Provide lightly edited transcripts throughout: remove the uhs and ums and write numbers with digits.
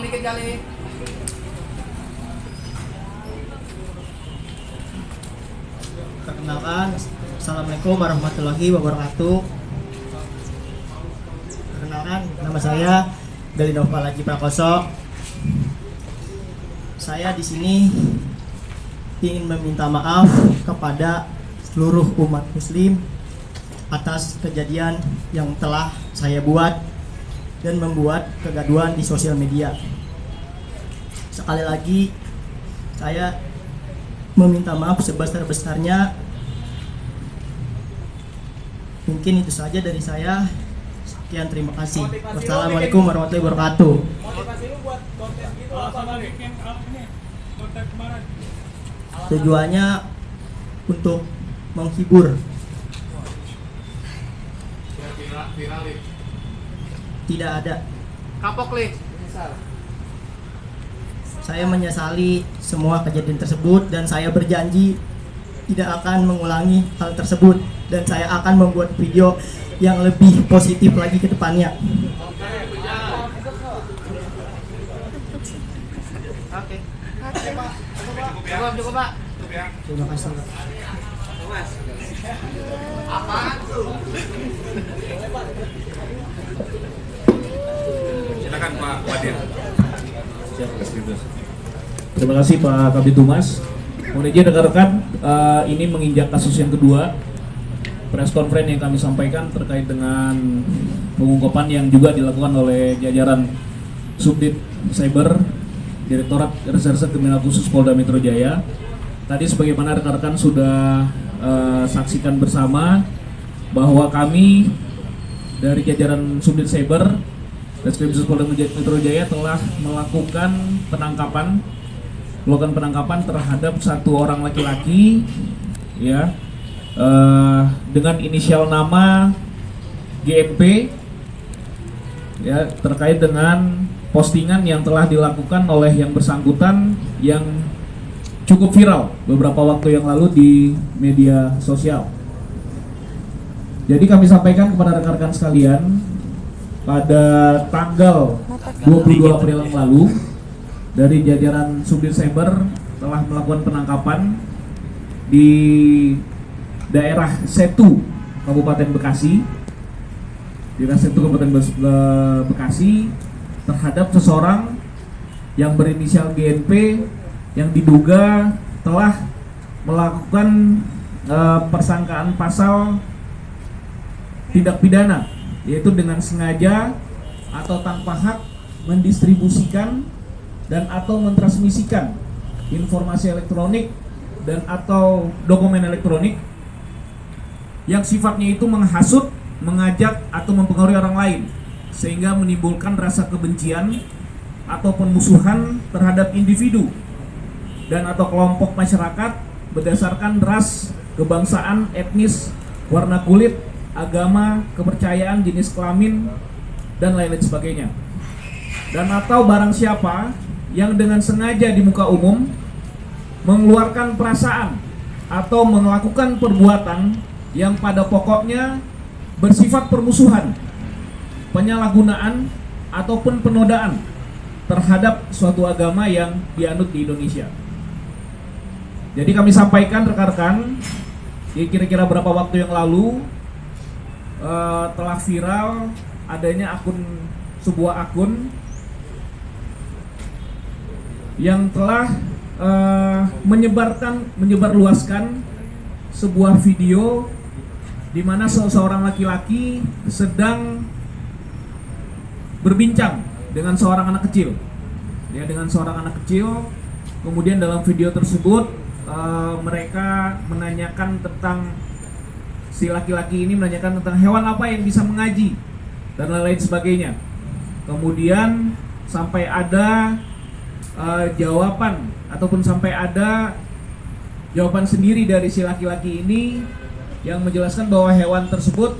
dikit kali. Perkenalkan, Assalamualaikum warahmatullahi wabarakatuh. Perkenalkan, nama saya Galinova Laji Prakoso. Saya di sini ingin meminta maaf kepada seluruh umat Muslim atas kejadian yang telah saya buat dan membuat kegaduhan di sosial media. Sekali lagi, saya meminta maaf sebesar-besarnya. Mungkin itu saja dari saya. Sekian, terima kasih. Wassalamualaikum warahmatullahi wabarakatuh. Motivasi lu buat konten gitu apa bikin ini konten kemarin? Tujuannya untuk menghibur. Viral. Tidak ada. Kapok li. Saya menyesali semua kejadian tersebut dan saya berjanji tidak akan mengulangi hal tersebut, dan saya akan membuat video yang lebih positif lagi ke depannya. Oke. Cukup Pak. Terima kasih. Apaan tuh? Silakan Pak Wadir. Terima kasih Pak Kabid Humas. Mohon izin rekan-rekan, ini menginjak kasus yang kedua. Press conference yang kami sampaikan terkait dengan pengungkapan yang juga dilakukan oleh jajaran Subdit Cyber Direktorat Reserse Kriminal Khusus Polda Metro Jaya. Tadi sebagaimana rekan-rekan sudah saksikan bersama bahwa kami dari jajaran Subdit Cyber Reskrim Khusus Polda Metro Jaya telah melakukan penangkapan terhadap satu orang laki-laki, ya, dengan inisial nama GNP, ya, terkait dengan postingan yang telah dilakukan oleh yang bersangkutan yang cukup viral beberapa waktu yang lalu di media sosial. Jadi kami sampaikan kepada rekan-rekan sekalian, pada tanggal 22 April yang lalu dari jajaran Subdit Cyber telah melakukan penangkapan di daerah Setu, Kabupaten Bekasi, Bekasi terhadap seseorang yang berinisial GNP yang diduga telah melakukan persangkaan pasal tindak pidana, yaitu dengan sengaja atau tanpa hak mendistribusikan dan atau mentransmisikan informasi elektronik dan atau dokumen elektronik yang sifatnya itu menghasut, mengajak atau mempengaruhi orang lain sehingga menimbulkan rasa kebencian atau pemusuhan terhadap individu dan atau kelompok masyarakat berdasarkan ras, kebangsaan, etnis, warna kulit, agama, kepercayaan, jenis kelamin, dan lain-lain sebagainya. Dan atau barang siapa yang dengan sengaja di muka umum mengeluarkan perasaan atau melakukan perbuatan yang pada pokoknya bersifat permusuhan, penyalahgunaan, ataupun penodaan terhadap suatu agama yang dianut di Indonesia. Jadi kami sampaikan rekan-rekan, kira-kira berapa waktu yang lalu telah viral adanya sebuah akun yang telah menyebarluaskan sebuah video di mana seorang laki-laki sedang berbincang dengan seorang anak kecil, ya, dengan seorang anak kecil. Kemudian dalam video tersebut mereka menanyakan tentang si laki-laki ini menanyakan tentang hewan apa yang bisa mengaji dan lain-lain sebagainya. Kemudian sampai ada jawaban ataupun sampai ada jawaban sendiri dari si laki-laki ini yang menjelaskan bahwa hewan tersebut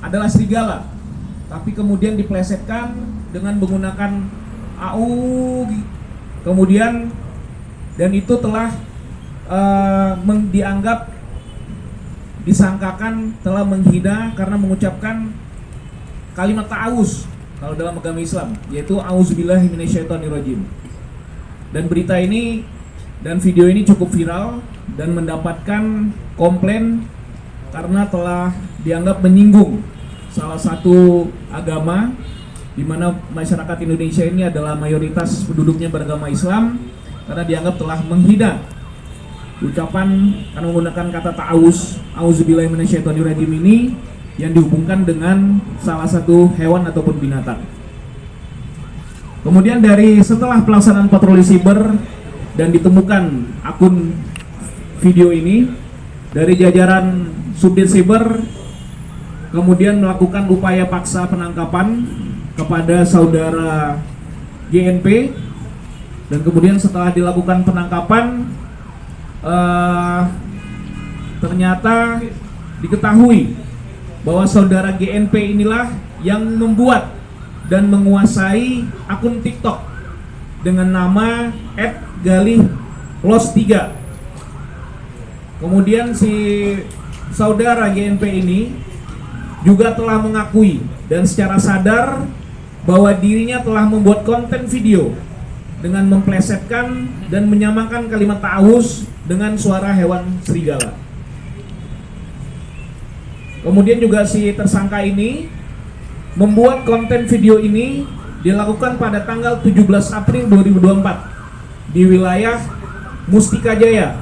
adalah serigala, tapi kemudian diplesetkan dengan menggunakan AU, kemudian dan itu telah dianggap disangkakan telah menghina karena mengucapkan kalimat ta'awuz kalau dalam agama Islam, yaitu auzubillahi minasyaitonirrajim. Dan berita ini dan video ini cukup viral dan mendapatkan komplain karena telah dianggap menyinggung salah satu agama, di mana masyarakat Indonesia ini adalah mayoritas penduduknya beragama Islam, karena dianggap telah menghina ucapan karena menggunakan kata ta'awuz, auzubillahi minasyaitonirrajim ini yang dihubungkan dengan salah satu hewan ataupun binatang. Kemudian setelah pelaksanaan patroli siber dan ditemukan akun video ini, dari jajaran Subdit Siber kemudian melakukan upaya paksa penangkapan kepada saudara GNP, dan kemudian setelah dilakukan penangkapan ternyata diketahui bahwa saudara GNP inilah yang membuat dan menguasai akun TikTok dengan nama @galihlos3. Kemudian si saudara GNP ini juga telah mengakui dan secara sadar bahwa dirinya telah membuat konten video dengan memplesetkan dan menyamakan kalimat ta'awuz dengan suara hewan serigala. Kemudian juga si tersangka ini membuat konten video ini dilakukan pada tanggal 17 April 2024 di wilayah Mustika Jaya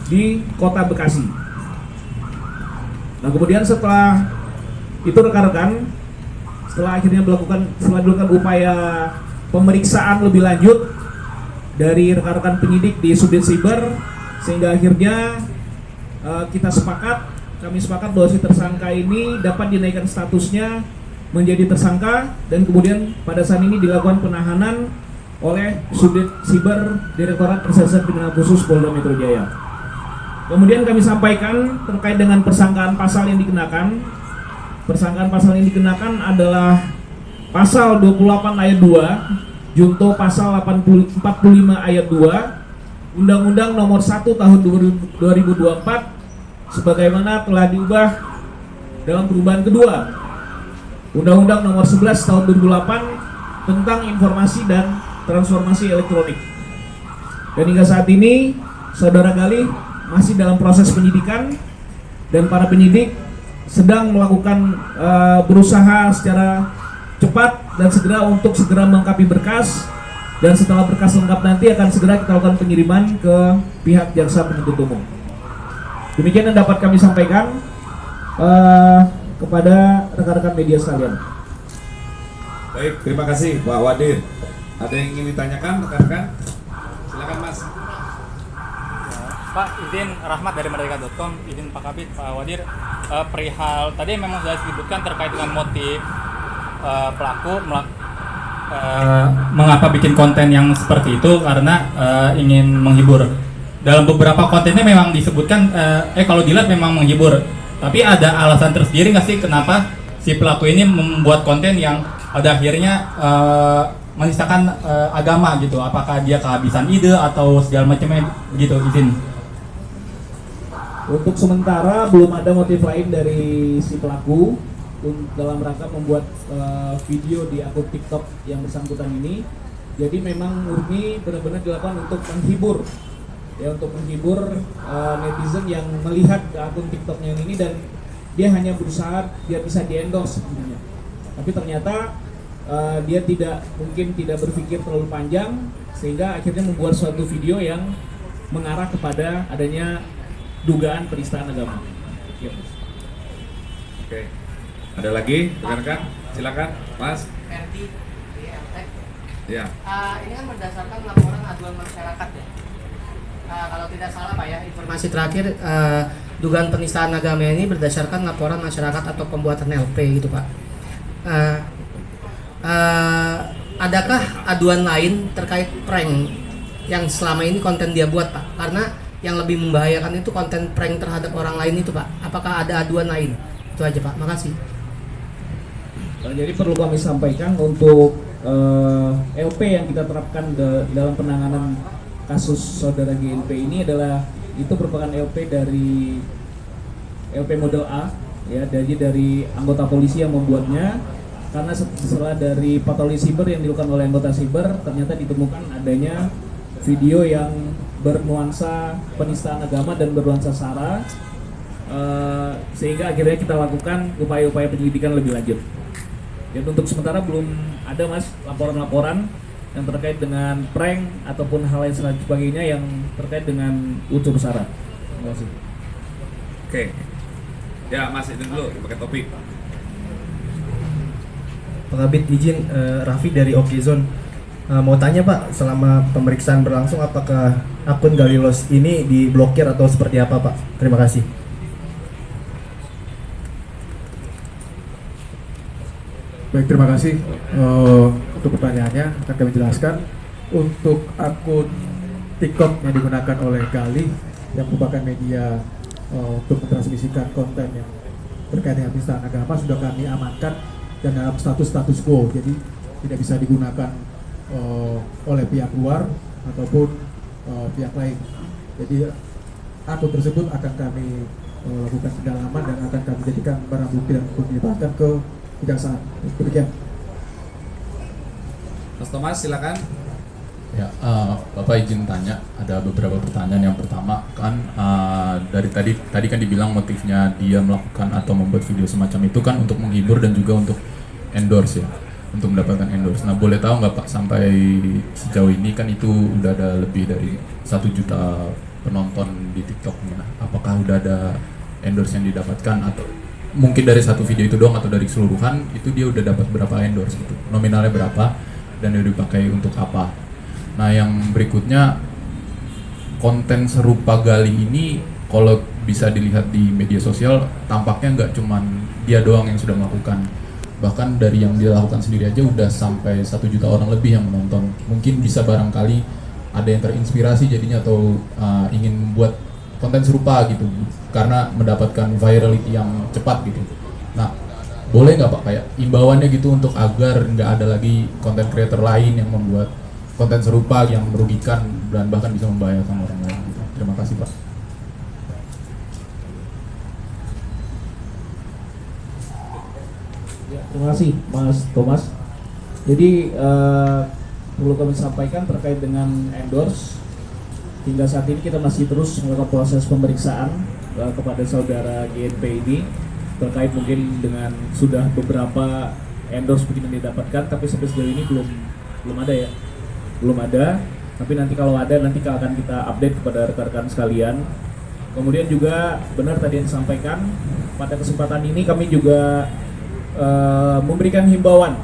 di Kota Bekasi. Nah, kemudian setelah itu rekan-rekan, setelah dilakukan upaya pemeriksaan lebih lanjut dari rekan-rekan penyidik di Subdit Siber, sehingga akhirnya kami sepakat bahwa si tersangka ini dapat dinaikkan statusnya menjadi tersangka, dan kemudian pada saat ini dilakukan penahanan oleh Subdit Siber Direktorat Reserse Kriminal Khusus Polda Metro Jaya. Kemudian kami sampaikan terkait dengan persangkaan pasal yang dikenakan. Persangkaan pasal yang dikenakan adalah pasal 28 ayat 2, junto pasal 45 ayat 2, Undang-Undang Nomor 1 Tahun 2024 sebagaimana telah diubah dalam perubahan kedua, Undang-Undang Nomor 11 Tahun 2008 tentang Informasi dan Transformasi Elektronik. Dan hingga saat ini saudara Galih masih dalam proses penyidikan, dan para penyidik sedang melakukan berusaha secara cepat dan segera melengkapi berkas, dan setelah berkas lengkap nanti akan segera kita lakukan pengiriman ke pihak jaksa penuntut umum. Demikian yang dapat kami sampaikan kepada rekan-rekan media sekalian. Baik, terima kasih Pak Wadir. Ada yang ingin ditanyakan rekan-rekan? Silakan Mas. Pak, izin Rahmat dari Merdeka.com, izin Pak Kabid, Pak Wadir, perihal tadi memang sudah disebutkan terkait dengan motif pelaku mengapa bikin konten yang seperti itu, karena ingin menghibur. Dalam beberapa kontennya memang disebutkan kalau dilihat memang menghibur, tapi ada alasan tersendiri nggak sih kenapa si pelaku ini membuat konten yang pada akhirnya menistakan agama gitu? Apakah dia kehabisan ide atau segala macamnya gitu? Izin. Untuk sementara belum ada motif lain dari si pelaku dalam rangka membuat video di akun TikTok yang bersangkutan ini. Jadi memang murni benar-benar dilakukan untuk menghibur, ya, untuk menghibur netizen yang melihat akun TikToknya ini, dan dia hanya berusaha dia bisa di-endorse sebenarnya. Tapi ternyata dia mungkin tidak berpikir terlalu panjang, sehingga akhirnya membuat suatu video yang mengarah kepada adanya dugaan penistaan agama. Ya. Oke. Ada lagi rekan-rekan? Silakan, Mas. RT DLX. Ya. Ini kan berdasarkan laporan aduan masyarakat ya. Kalau tidak salah Pak ya, informasi terakhir dugaan penistaan agama ini berdasarkan laporan masyarakat atau pembuatan LP gitu Pak. Adakah aduan lain terkait prank yang selama ini konten dia buat Pak? Karena yang lebih membahayakan itu konten prank terhadap orang lain itu Pak. Apakah ada aduan lain? Itu aja Pak, makasih. Jadi perlu kami sampaikan untuk LP yang kita terapkan dalam penanganan kasus saudara GNP ini adalah itu merupakan LP dari LP model A, ya, dari anggota polisi yang membuatnya. karena setelah dari patroli siber yang dilakukan oleh anggota siber, ternyata ditemukan adanya video yang bernuansa penistaan agama dan bernuansa sara, sehingga akhirnya kita lakukan upaya-upaya penyelidikan lebih lanjut. Dan untuk sementara belum ada mas laporan-laporan yang terkait dengan prank ataupun hal lain sebagainya yang terkait dengan unsur sara. Terima kasih. Oke. Ya, Mas itu dulu pakai topik. Pak Kabit izin, Raffi dari Okezone. Mau tanya Pak, selama pemeriksaan berlangsung apakah akun Galilos ini diblokir atau seperti apa Pak? Terima kasih. Baik, terima kasih untuk pertanyaannya. Akan kami jelaskan. Untuk akun TikTok yang digunakan oleh Gali yang merupakan media untuk mentransmisikan konten yang terkait dengan penistaan agama sudah kami amankan dan dalam status quo, jadi tidak bisa digunakan oleh pihak luar ataupun pihak lain. Jadi akun tersebut akan kami lakukan pendalaman dan akan kami jadikan barang bukti dan dilimpahkan ke kejaksaan. Demikian. Mas Thomas silakan. Ya, Bapak izin tanya, ada beberapa pertanyaan. Yang pertama kan dari tadi kan dibilang motifnya dia melakukan atau membuat video semacam itu kan untuk menghibur dan juga untuk endorse ya, untuk mendapatkan endorse. Nah, boleh tahu nggak Pak, sampai sejauh ini kan itu udah ada lebih dari 1 juta penonton di TikToknya. Apakah udah ada endorse yang didapatkan atau mungkin dari satu video itu doang atau dari keseluruhan itu dia udah dapat berapa endorse gitu, nominalnya berapa dan udah dipakai untuk apa? Nah, yang berikutnya, konten serupa Gali ini kalau bisa dilihat di media sosial tampaknya nggak cuman dia doang yang sudah melakukan, bahkan dari yang dia lakukan sendiri aja udah sampai 1 juta orang lebih yang menonton. Mungkin bisa barangkali ada yang terinspirasi jadinya atau ingin membuat konten serupa gitu karena mendapatkan virality yang cepat gitu. Nah, boleh nggak Pak kayak imbauannya gitu untuk agar nggak ada lagi konten creator lain yang membuat konten serupa yang merugikan dan bahkan bisa membahayakan orang lain gitu. Terima kasih Pak. Ya, terima kasih Mas Thomas. Jadi perlu kami sampaikan terkait dengan endorse. Hingga saat ini kita masih terus melakukan proses pemeriksaan kepada saudara GNP ini terkait mungkin dengan sudah beberapa endorse mungkin yang didapatkan, tapi sampai sejauh ini belum ada ya. Belum ada, tapi nanti kalau ada nanti akan kita update kepada rekan-rekan sekalian. Kemudian juga benar tadi yang disampaikan, pada kesempatan ini kami juga memberikan himbauan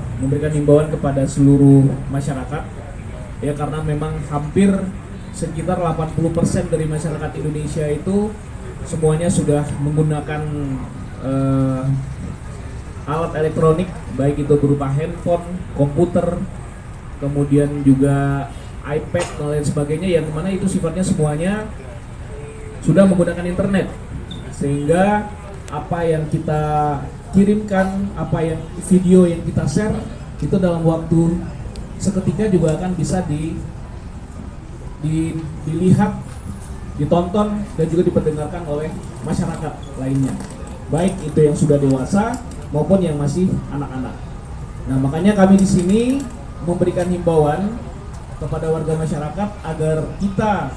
kepada seluruh masyarakat ya, karena memang hampir sekitar 80% dari masyarakat Indonesia itu semuanya sudah menggunakan alat elektronik, baik itu berupa handphone, komputer, kemudian juga iPad dan lain sebagainya, yang mana itu sifatnya semuanya sudah menggunakan internet, sehingga apa yang kita kirimkan, apa yang video yang kita share itu dalam waktu seketika juga akan bisa dilihat, ditonton dan juga diperdengarkan oleh masyarakat lainnya, baik itu yang sudah dewasa maupun yang masih anak-anak. Nah, makanya kami di sini memberikan himbauan kepada warga masyarakat agar kita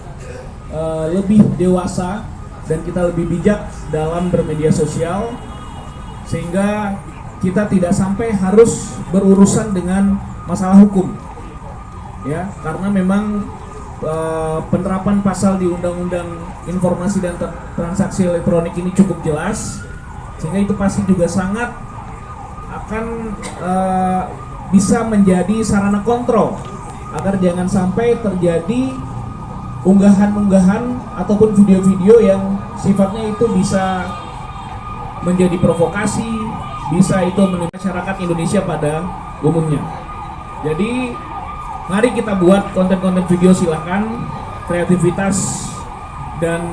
lebih dewasa dan kita lebih bijak dalam bermedia sosial, sehingga kita tidak sampai harus berurusan dengan masalah hukum ya, karena memang penerapan pasal di Undang-Undang Informasi dan Transaksi Elektronik ini cukup jelas, sehingga itu pasti juga sangat akan bisa menjadi sarana kontrol agar jangan sampai terjadi unggahan-unggahan ataupun video-video yang sifatnya itu bisa menjadi provokasi, bisa itu menipu masyarakat Indonesia pada umumnya. Jadi mari kita buat konten-konten video, silakan, kreativitas dan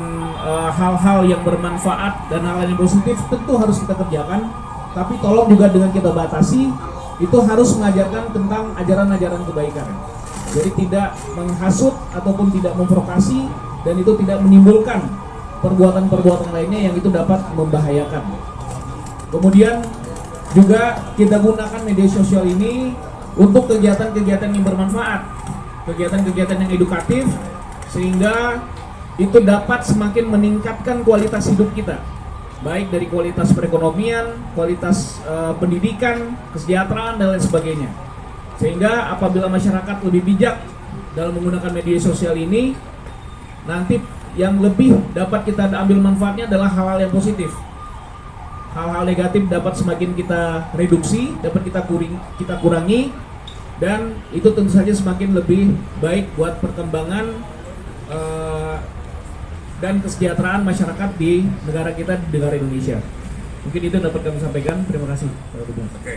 hal-hal yang bermanfaat dan hal yang positif tentu harus kita kerjakan, tapi tolong juga dengan kita batasi, itu harus mengajarkan tentang ajaran-ajaran kebaikan. Jadi tidak menghasut ataupun tidak memprovokasi, dan itu tidak menimbulkan perbuatan-perbuatan lainnya yang itu dapat membahayakan. Kemudian juga kita gunakan media sosial ini untuk kegiatan-kegiatan yang bermanfaat, kegiatan-kegiatan yang edukatif, sehingga itu dapat semakin meningkatkan kualitas hidup kita, baik dari kualitas perekonomian, kualitas pendidikan, kesejahteraan, dan lain sebagainya. Sehingga apabila masyarakat lebih bijak dalam menggunakan media sosial ini, nanti yang lebih dapat kita ambil manfaatnya adalah hal-hal yang positif. Hal-hal negatif dapat semakin kita reduksi, dapat kita kurangi, dan itu tentu saja semakin lebih baik buat perkembangan dan kesejahteraan masyarakat di negara kita, di negara Indonesia. Mungkin itu dapat kami sampaikan. Terima kasih. Oke.